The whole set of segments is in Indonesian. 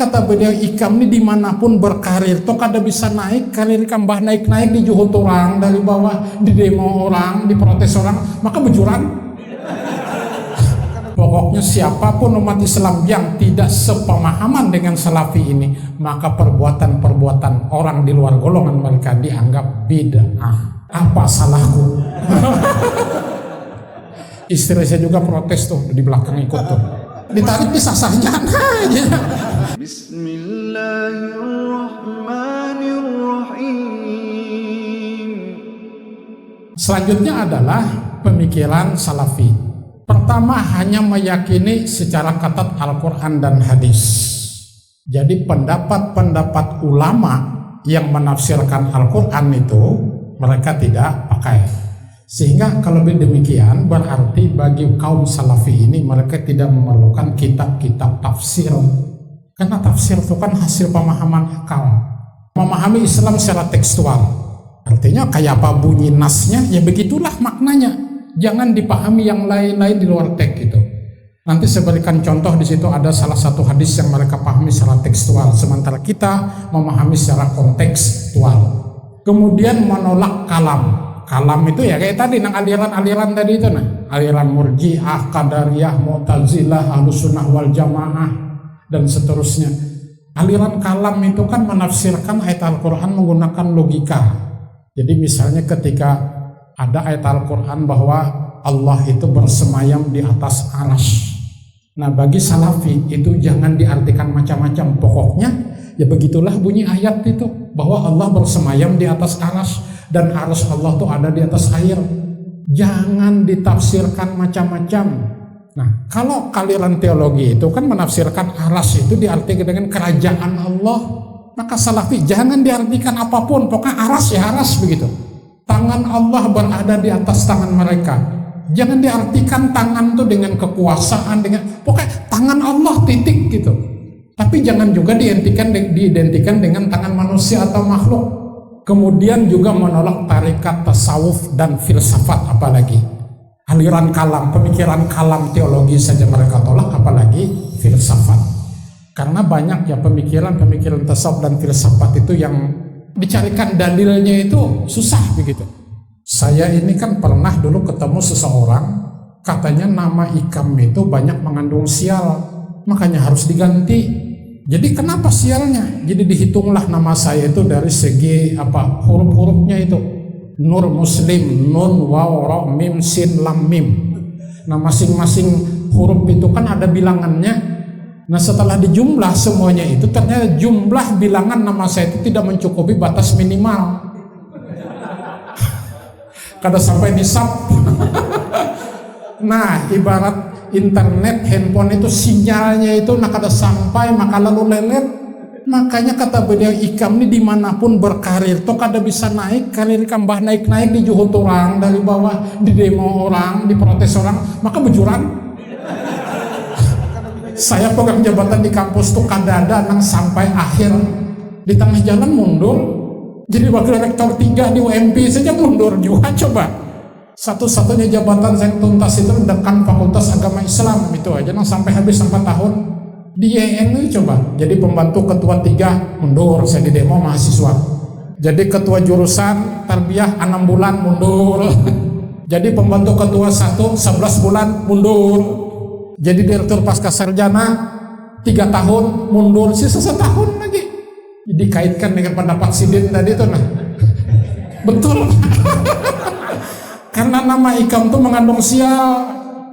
Kata beliau, ikam ini dimanapun berkarir tuh kada bisa naik, karir kambah naik-naik di juhut orang, dari bawah di demo orang, di protes orang, maka bejuran. Pokoknya siapapun umat Islam yang tidak sepemahaman dengan salafi ini, maka perbuatan-perbuatan orang di luar golongan mereka dianggap bid'ah. Apa salahku? Istri saya juga protes tuh di belakang ikut tuh. Ditarik disah-sahnya aja. Bismillahirrahmanirrahim. Selanjutnya adalah pemikiran salafi. Pertama, hanya meyakini secara ketat Al-Quran dan hadis. Jadi pendapat-pendapat ulama yang menafsirkan Al-Quran itu mereka tidak pakai. Sehingga kalau demikian berarti bagi kaum salafi ini mereka tidak memerlukan kitab-kitab tafsir. Karena tafsir itu kan hasil pemahaman akal. Memahami Islam secara tekstual. Artinya kayak apa bunyi nasnya, ya begitulah maknanya. Jangan dipahami yang lain-lain di luar teks itu. Nanti saya berikan contoh, di situ ada salah satu hadis yang mereka pahami secara tekstual, sementara kita memahami secara kontekstual. Kemudian menolak kalam. Kalam itu ya kayak tadi nang aliran-aliran tadi itu aliran Murji'ah, Qadariyah, Mu'tazilah, Ahlussunnah wal Jamaah dan seterusnya. Aliran kalam itu kan menafsirkan ayat Al-Qur'an menggunakan logika. Jadi misalnya ketika ada ayat Al-Qur'an bahwa Allah itu bersemayam di atas arsy. Nah, bagi salafi itu jangan diartikan macam-macam. Pokoknya ya begitulah bunyi ayat itu, bahwa Allah bersemayam di atas arsy dan arsy Allah tuh ada di atas air. Jangan ditafsirkan macam-macam. Nah, kalau aliran teologi itu kan menafsirkan arsy itu diartikan dengan kerajaan Allah, maka salafi jangan diartikan apapun, pokoknya arsy ya arsy begitu. Tangan Allah berada di atas tangan mereka. Jangan diartikan tangan itu dengan kekuasaan, dengan pokoknya tangan Allah titik gitu. Tapi jangan juga diidentikan dengan tangan manusia atau makhluk. Kemudian juga menolak tarikat tasawuf dan filsafat, apalagi aliran kalam, pemikiran kalam teologi saja mereka tolak, apalagi filsafat. Karena banyak ya pemikiran tasawuf dan filsafat itu yang dicarikan dalilnya itu susah begitu. Saya ini kan pernah dulu ketemu seseorang, katanya nama ikam itu banyak mengandung sial, makanya harus diganti. Jadi kenapa sialnya? Jadi dihitunglah nama saya itu dari segi huruf-hurufnya itu. Nur Muslim, nun, waw, ra, mim, sin, lam, mim. Nah masing-masing huruf itu kan ada bilangannya. Nah setelah dijumlah semuanya itu ternyata jumlah bilangan nama saya itu tidak mencukupi batas minimal. Kada sampai nisab. Nah ibarat internet, handphone itu sinyalnya itu kada sampai, maka lalu lelet. Makanya kata beliau, ikam ini dimanapun berkarir tuh kada bisa naik, karir kambah naik-naik di juhut orang, dari bawah di demo orang, di protes orang, maka bejuran. Saya pegang jabatan di kampus tuh kada ada nang sampai akhir, di tengah jalan mundur. Jadi wakil rektor 3 di UMP saja mundur juga, coba. Satu-satunya jabatan saya tuntas itu dekan Fakultas Agama Islam, itu aja nang sampai habis 4 tahun. Di YN itu coba, jadi pembantu ketua 3 mundur, saya di demo mahasiswa. Jadi ketua jurusan tarbiyah 6 bulan mundur. Jadi pembantu ketua 1 11 bulan mundur. Jadi direktur pasca sarjana 3 tahun mundur, sisa 1 tahun lagi. Dikaitkan dengan pendapat Sidin tadi itu betul. Karena nama ikam itu mengandung sial.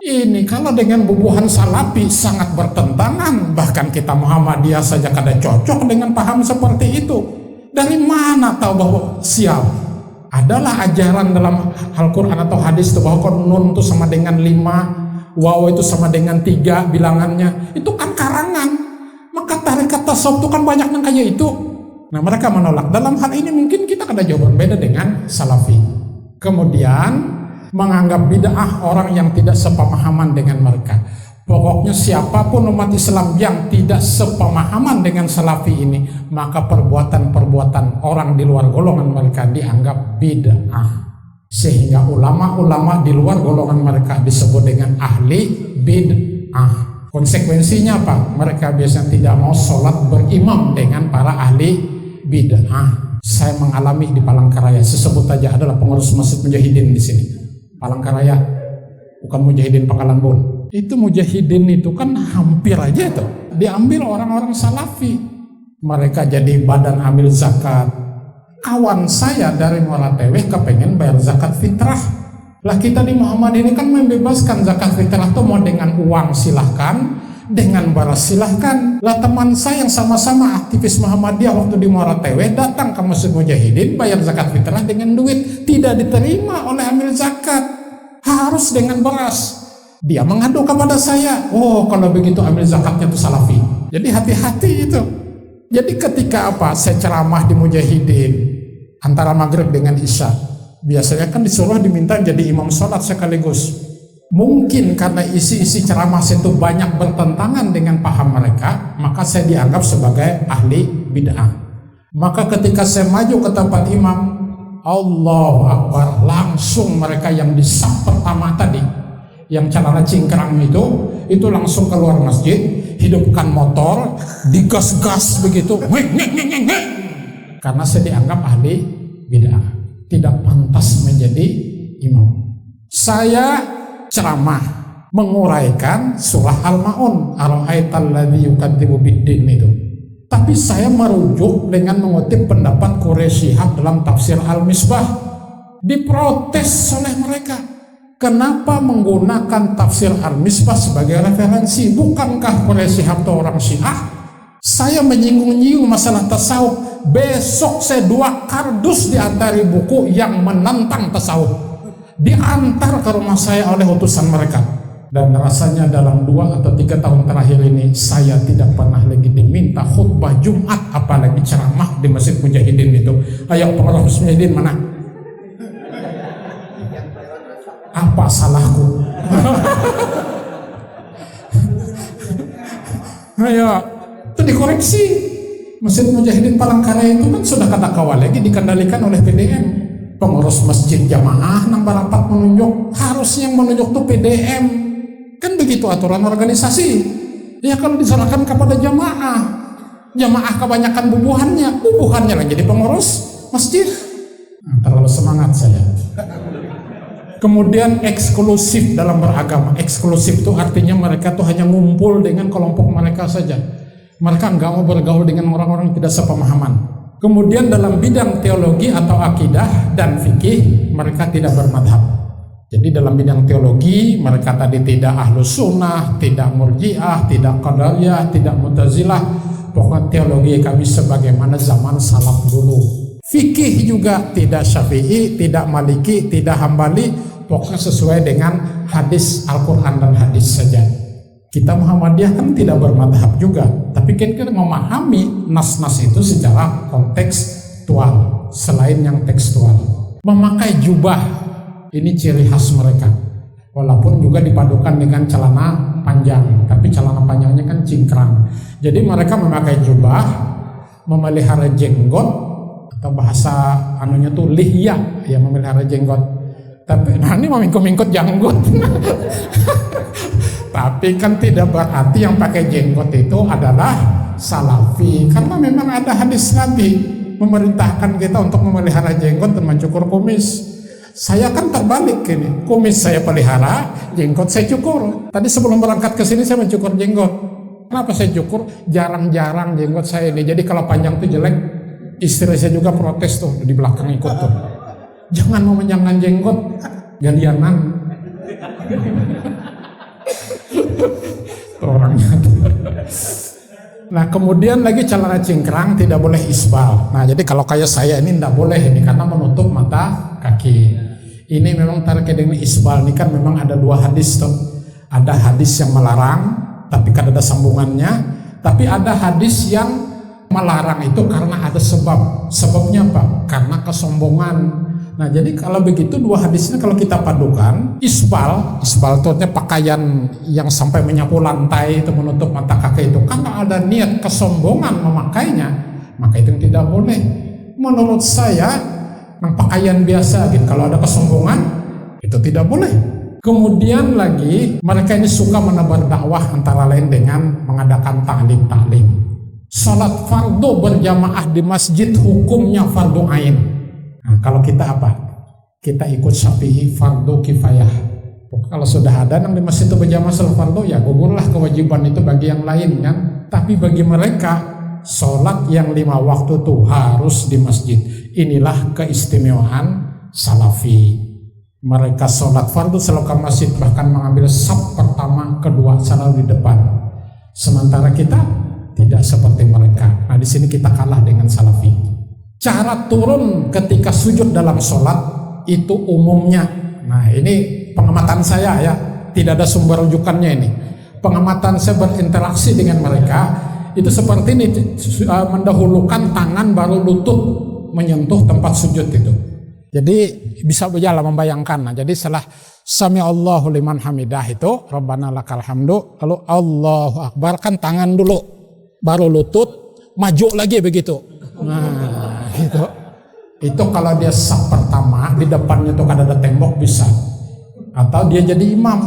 Ini kalau dengan bubuhan salafi sangat bertentangan. Bahkan kita Muhammadiyah saja kada cocok dengan paham seperti itu. Dari mana tahu bahwa sial? Adalah ajaran dalam Al-Quran atau hadis itu bahwa nun itu sama dengan 5, waw itu sama dengan 3 bilangannya. Itu kan karangan. Maka tarikat tasawuf itu kan banyak yang kayak itu. Nah mereka menolak. Dalam hal ini mungkin kita kada jauh berbeda dengan salafi. Kemudian menganggap bid'ah orang yang tidak sepemahaman dengan mereka. Pokoknya siapapun umat Islam yang tidak sepemahaman dengan salafi ini, maka perbuatan-perbuatan orang di luar golongan mereka dianggap bid'ah. Sehingga ulama-ulama di luar golongan mereka disebut dengan ahli bid'ah. Konsekuensinya apa? Mereka biasanya tidak mau sholat berimam dengan para ahli bid'ah. Saya mengalami di Palangkaraya, sesebut aja adalah pengurus Masjid Mujahidin di sini. Palangkaraya, bukan Mujahidin Pangkalan Bun. Itu Mujahidin itu kan hampir aja itu diambil orang-orang Salafi. Mereka jadi badan amil zakat. Kawan saya dari Muara Teweh kepengen bayar zakat fitrah. Lah kita di Muhammad ini kan membebaskan zakat fitrah itu mau dengan uang silahkan, dengan beras silahkan. Lah teman saya yang sama-sama aktivis Muhammadiyah waktu di Muara Teweh datang ke Masjid Mujahidin bayar zakat fitrah dengan duit, tidak diterima oleh amil zakat, harus dengan beras. Dia mengadu kepada saya, oh kalau begitu amil zakatnya itu Salafi. Jadi hati-hati itu. Jadi ketika saya ceramah di Mujahidin antara maghrib dengan isya, biasanya kan disuruh diminta jadi imam sholat sekaligus. Mungkin karena isi-isi ceramah itu banyak bertentangan dengan paham mereka, maka saya dianggap sebagai ahli bid'ah. Maka ketika saya maju ke tempat imam, Allahu Akbar, langsung mereka yang disap pertama tadi, yang celana cingkrang itu langsung keluar masjid, hidupkan motor, digas-gas begitu, karena saya dianggap ahli bid'ah, tidak pantas menjadi imam. Saya ceramah menguraikan surah Al-Maun, ara'aital ladzi yukadzibu biddin itu. Tapi saya merujuk dengan mengutip pendapat Quraisy Shihab dalam tafsir Al-Misbah. Diprotes oleh mereka. Kenapa menggunakan tafsir Al-Misbah sebagai referensi? Bukankah Quraisy Shihab itu orang Syiah? Saya menyinggung-nyinggung masalah tasawuf. Besok saya 2 kardus diantari buku yang menentang tasawuf, diantar ke rumah saya oleh utusan mereka. Dan rasanya dalam 2 atau 3 tahun terakhir ini saya tidak pernah lagi diminta khutbah Jumat, apalagi ceramah di Masjid Mujahidin itu. Ayo pengurus Mujahidin mana? Apa salahku? Ayo, itu dikoreksi. Masjid Mujahidin Palangkaraya itu kan sudah kata kawal lagi dikendalikan oleh PDM. Pengurus masjid jamaah nang barapat menunjuk, harusnya yang menunjuk tuh PDM. Kan begitu aturan organisasi. Ya kalau diserahkan kepada jamaah kebanyakan bubuhannya lagi jadi pengurus masjid. Terlalu semangat saya. Kemudian eksklusif dalam beragama. Eksklusif itu artinya mereka tuh hanya ngumpul dengan kelompok mereka saja. Mereka nggak mau bergaul dengan orang-orang yang tidak sepemahaman. Kemudian dalam bidang teologi atau akidah dan fikih mereka tidak bermadhab. Jadi dalam bidang teologi mereka tadi tidak ahlus sunnah, tidak murjiah, tidak qadariyah, tidak mutazilah. Pokoknya teologi kami sebagaimana zaman salaf dulu. Fikih juga tidak syafi'i, tidak maliki, tidak hambali. Pokoknya sesuai dengan hadis Al-Quran dan hadis saja. Kita Muhammadiyah kan tidak bermadhab juga, tapi kita memahami nas-nas itu secara kontekstual selain yang tekstual. Memakai jubah ini ciri khas mereka, walaupun juga dipadukan dengan celana panjang, tapi celana panjangnya kan cingkrang. Jadi mereka memakai jubah, memelihara jenggot, atau bahasa anunya tuh lihya, ya memelihara jenggot. Tapi nah ini memingkut-mingkut janggut. Tapi kan tidak berarti yang pakai jenggot itu adalah Salafi, karena memang ada hadis Nabi memerintahkan kita untuk memelihara jenggot dan mencukur kumis. Saya kan terbalik ini, kumis saya pelihara, jenggot saya cukur. Tadi sebelum berangkat ke sini saya mencukur jenggot. Kenapa saya cukur? Jarang-jarang jenggot saya ini. Jadi kalau panjang itu jelek. Istri saya juga protes tuh di belakang ikut tuh. Jangan memanjangkan jenggot, galianan. Orangnya. Nah kemudian lagi celana cingkrang tidak boleh isbal. Nah jadi kalau kayak saya ini tidak boleh ini karena menutup mata kaki. Ini memang terkait dengan isbal ini kan memang ada 2 hadis tuh. Ada hadis yang melarang tapi kan ada sambungannya. Tapi ada hadis yang melarang itu karena ada sebab. Sebabnya apa? Karena kesombongan. Nah jadi kalau begitu 2 hadisnya kalau kita padukan, isbal itu artinya pakaian yang sampai menyapu lantai itu menutup mata kaki itu, karena ada niat kesombongan memakainya, maka itu tidak boleh. Menurut saya, pakaian biasa gitu, kalau ada kesombongan itu tidak boleh. Kemudian lagi mereka ini suka menebar dakwah antara lain dengan mengadakan ta'lim. Salat fardu berjamaah di masjid hukumnya fardu ain. Nah, kalau kita apa? Kita ikut Syafi'i fardu kifayah. Kalau sudah ada yang di masjid itu berjamaah salat fardu, ya gugurlah kewajiban itu bagi yang lain kan. Tapi bagi mereka salat yang 5 waktu itu harus di masjid. Inilah keistimewaan Salafi. Mereka sholat fardu selalu ke masjid, bahkan mengambil saf pertama, kedua selalu di depan. Sementara kita tidak seperti mereka. Nah, di sini kita kalah dengan Salafi. Cara turun ketika sujud dalam sholat itu umumnya. Nah, ini pengamatan saya ya, tidak ada sumber rujukannya ini. Pengamatan saya berinteraksi dengan mereka itu seperti ini, mendahulukan tangan baru lutut menyentuh tempat sujud itu. Jadi bisa berjalan membayangkan. Nah, jadi setelah Sami Allahu liman hamidah itu Rabbana lakal hamdu, lalu Allahu Akbar kan tangan dulu, baru lutut, maju lagi begitu. Nah, itu kalau dia saf pertama di depannya tuh kan ada tembok bisa, atau dia jadi imam.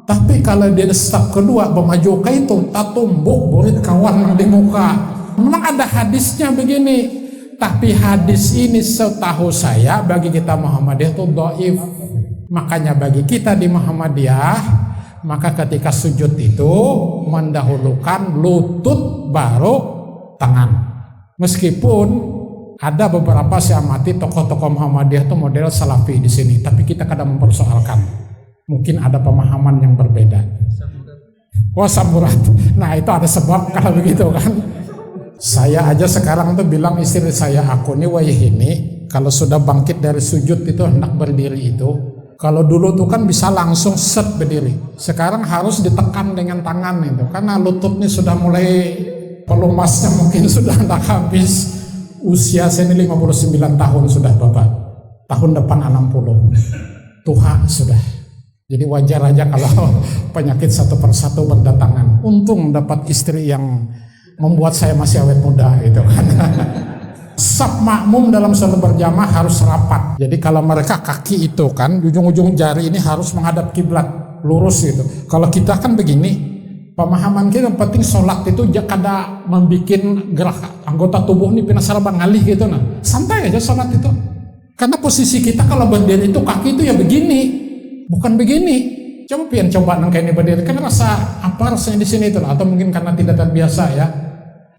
Tapi kalau dia saf kedua memaju ke itu, tak tumbuk burit kawan di muka. Memang ada hadisnya begini. Tapi hadis ini setahu saya bagi kita Muhammadiyah itu dhaif. Makanya bagi kita di Muhammadiyah, maka ketika sujud itu mendahulukan lutut baru tangan. Meskipun ada beberapa saya amati tokoh-tokoh Muhammadiyah itu model Salafi di sini, tapi kita kadang mempersoalkan. Mungkin ada pemahaman yang berbeda. Wah, samurat. Nah, itu ada sebab kalau begitu kan. Saya aja sekarang tuh bilang istri saya, aku nih ini kalau sudah bangkit dari sujud itu hendak berdiri itu. Kalau dulu tuh kan bisa langsung set berdiri. Sekarang harus ditekan dengan tangan itu. Karena lututnya sudah mulai pelumasnya mungkin sudah hendak habis. Usia saya ini 59 tahun sudah Bapak. Tahun depan 60. Tua sudah. Jadi wajar aja kalau penyakit satu persatu berdatangan. Untung dapat istri yang membuat saya masih awet muda itu kan. Saf makmum dalam sholat berjamaah harus rapat. Jadi kalau mereka kaki itu kan ujung-ujung jari ini harus menghadap kiblat, lurus gitu. Kalau kita kan begini, pemahaman kita yang penting sholat itu kada membuat gerak anggota tubuh ini pinasara bangalih gitu nah. Santai aja sholat itu. Karena posisi kita kalau berdiri itu kaki itu ya begini, bukan begini. Coba nangka ini berdiri kan rasa apa rasanya di sini itu, atau mungkin karena tidak terbiasa ya.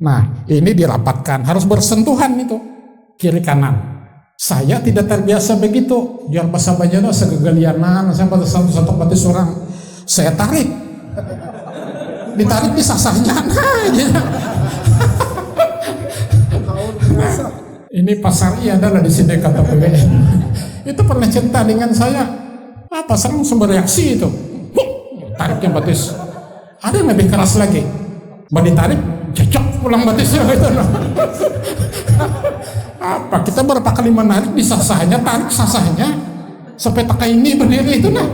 Nah, ini dirapatkan, harus bersentuhan itu kiri kanan. Saya tidak terbiasa begitu. Jangan pas saja tuh segegalianan, sampai satu batis orang. Saya tarik, ditarik di sasahnya. Nah, ini pasar iya adalah di sini kata PBN. Itu pernah cerita dengan saya. Pasar langsung bereaksi itu. Tariknya batis. Ada yang lebih keras lagi. Mau ditarik, cocok pulang batisnya gitu. Apa? Kita berapa kali menarik di sasahnya, tarik sasahnya sampai tak ini berdiri itu nah.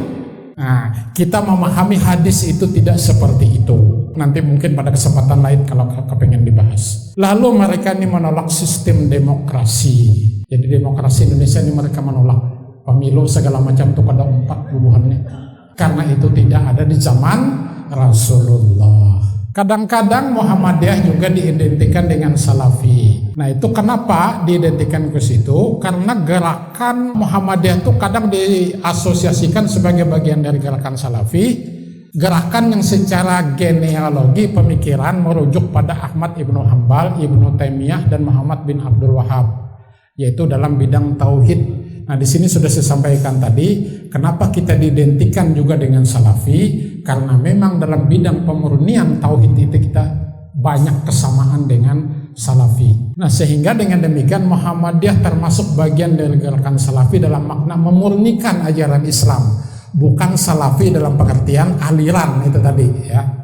Nah, kita memahami hadis itu tidak seperti itu. Nanti mungkin pada kesempatan lain kalau kepengen dibahas. Lalu mereka ini menolak sistem demokrasi. Jadi demokrasi Indonesia ini mereka menolak. Pemilu segala macam itu pada 4 bubuhannya. Karena itu tidak ada di zaman Rasulullah. Kadang-kadang Muhammadiyah juga diidentikan dengan Salafi. Nah, itu kenapa diidentikan ke situ? Karena gerakan Muhammadiyah itu kadang diasosiasikan sebagai bagian dari gerakan Salafi. Gerakan yang secara genealogi pemikiran merujuk pada Ahmad Ibnu Hanbal, Ibnu Taimiyah, dan Muhammad bin Abdul Wahab, yaitu dalam bidang tauhid. Nah, di sini sudah saya sampaikan tadi, kenapa kita diidentikan juga dengan Salafi, karena memang dalam bidang pemurnian tauhid itu kita banyak kesamaan dengan Salafi. Nah, sehingga dengan demikian Muhammadiyah termasuk bagian dari gerakan Salafi dalam makna memurnikan ajaran Islam, bukan Salafi dalam pengertian aliran itu tadi ya.